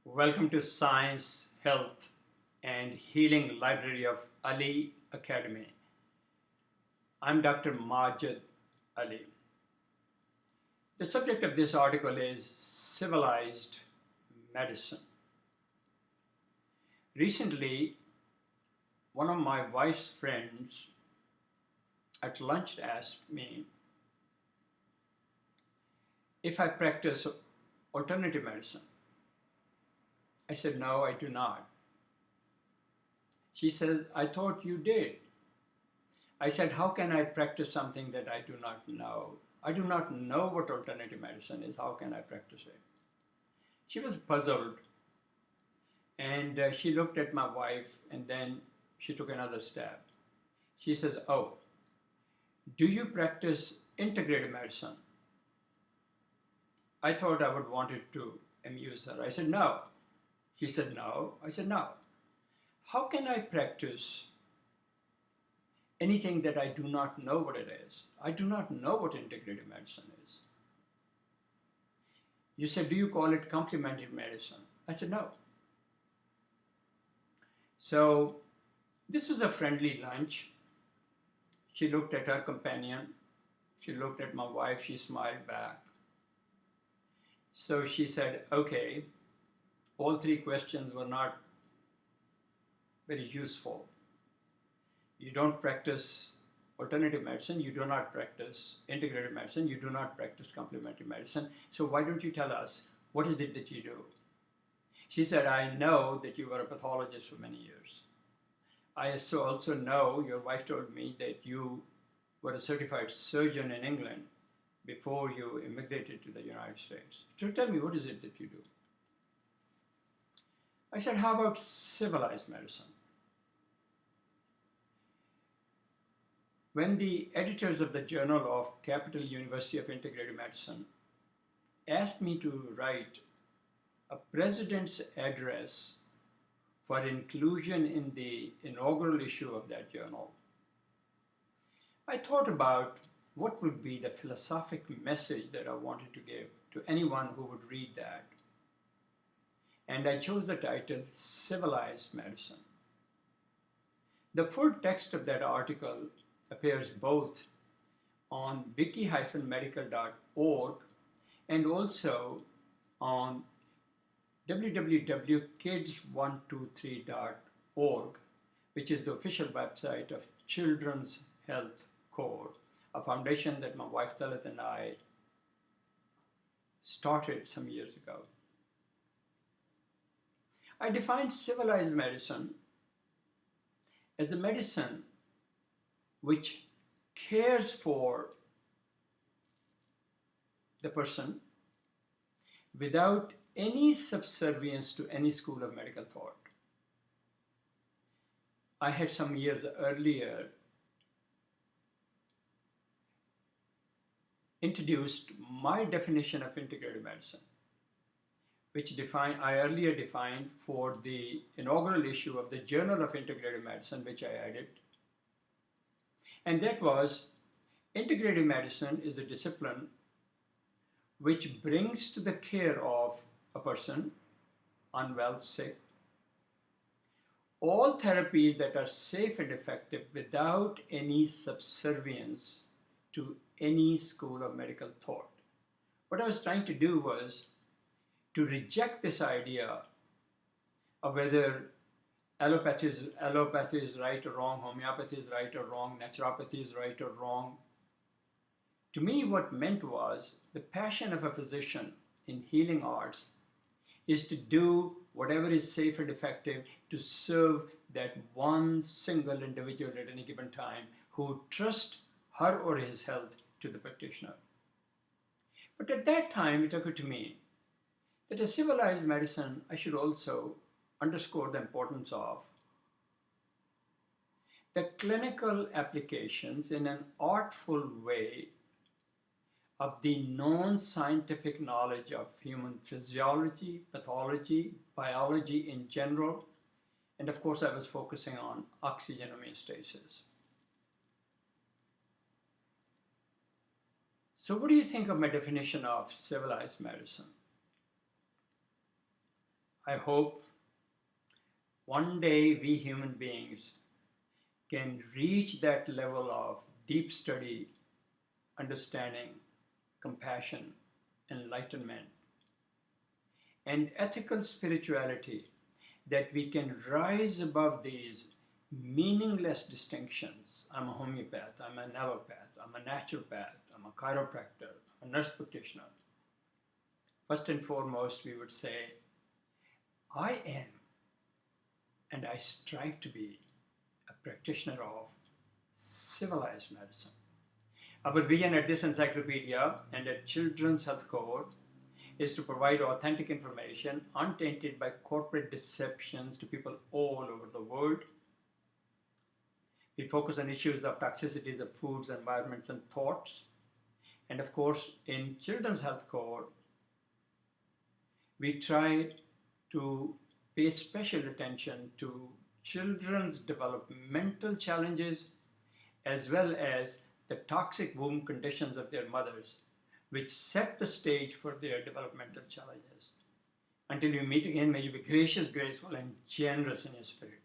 Welcome to Science, Health and Healing Library of Ali Academy. I'm Dr. Majid Ali. The subject of this article is Civilized Medicine. Recently, one of my wife's friends at lunch asked me if I practice alternative medicine. I said, no, I do not. She said, I thought you did. I said, how can I practice something that I do not know? I do not know what alternative medicine is. How can I practice it? She was puzzled, and she looked at my wife, and then she took another step. She says, oh, do you practice integrative medicine? I thought I would want it to amuse her. I said, no. She said, no. I said, no. How can I practice anything that I do not know what it is? I do not know what integrative medicine is. You said, do you call it complementary medicine? I said, no. So this was a friendly lunch. She looked at her companion. She looked at my wife. She smiled back. So she said, okay, all three questions were not very useful. You don't practice alternative medicine, you do not practice integrative medicine, you do not practice complementary medicine. So why don't you tell us, what is it that you do? She said, I know that you were a pathologist for many years. I also know, your wife told me, that you were a certified surgeon in England before you immigrated to the United States. So tell me, what is it that you do? I said, how about civilized medicine? When the editors of the Journal of Capital University of Integrative Medicine asked me to write a president's address for inclusion in the inaugural issue of that journal, I thought about what would be the philosophic message that I wanted to give to anyone who would read that. And I chose the title Civilized Medicine. The full text of that article appears both on wiki-medical.org and also on www.kids123.org, which is the official website of Children's Health Corps, a foundation that my wife Talat and I started some years ago. I defined civilized medicine as a medicine which cares for the person without any subservience to any school of medical thought. I had some years earlier introduced my definition of integrative medicine, which I earlier defined for the inaugural issue of the Journal of Integrative Medicine, which I added. And that was, integrative medicine is a discipline which brings to the care of a person, unwell, sick, all therapies that are safe and effective without any subservience to any school of medical thought. What I was trying to do was to reject this idea of whether allopathy is right or wrong, homeopathy is right or wrong, naturopathy is right or wrong. To me, what meant was the passion of a physician in healing arts is to do whatever is safe and effective to serve that one single individual at any given time who trusts her or his health to the practitioner. But at that time, it occurred to me that as civilized medicine, I should also underscore the importance of the clinical applications in an artful way of the non-scientific knowledge of human physiology, pathology, biology in general, and of course I was focusing on oxygen homeostasis. So what do you think of my definition of civilized medicine? I hope one day we human beings can reach that level of deep study, understanding, compassion, enlightenment, and ethical spirituality, that we can rise above these meaningless distinctions. I'm a homeopath, I'm an allopath, I'm a naturopath, I'm a chiropractor, a nurse practitioner. First and foremost, we would say, I am and I strive to be a practitioner of civilized medicine. Our vision at this encyclopedia and at Children's Health Core is to provide authentic information untainted by corporate deceptions to people all over the world. We focus on issues of toxicities of foods, environments, and thoughts. And of course, in Children's Health Core, we try to pay special attention to children's developmental challenges as well as the toxic womb conditions of their mothers, which set the stage for their developmental challenges. Until you meet again, may you be gracious, graceful, and generous in your spirit.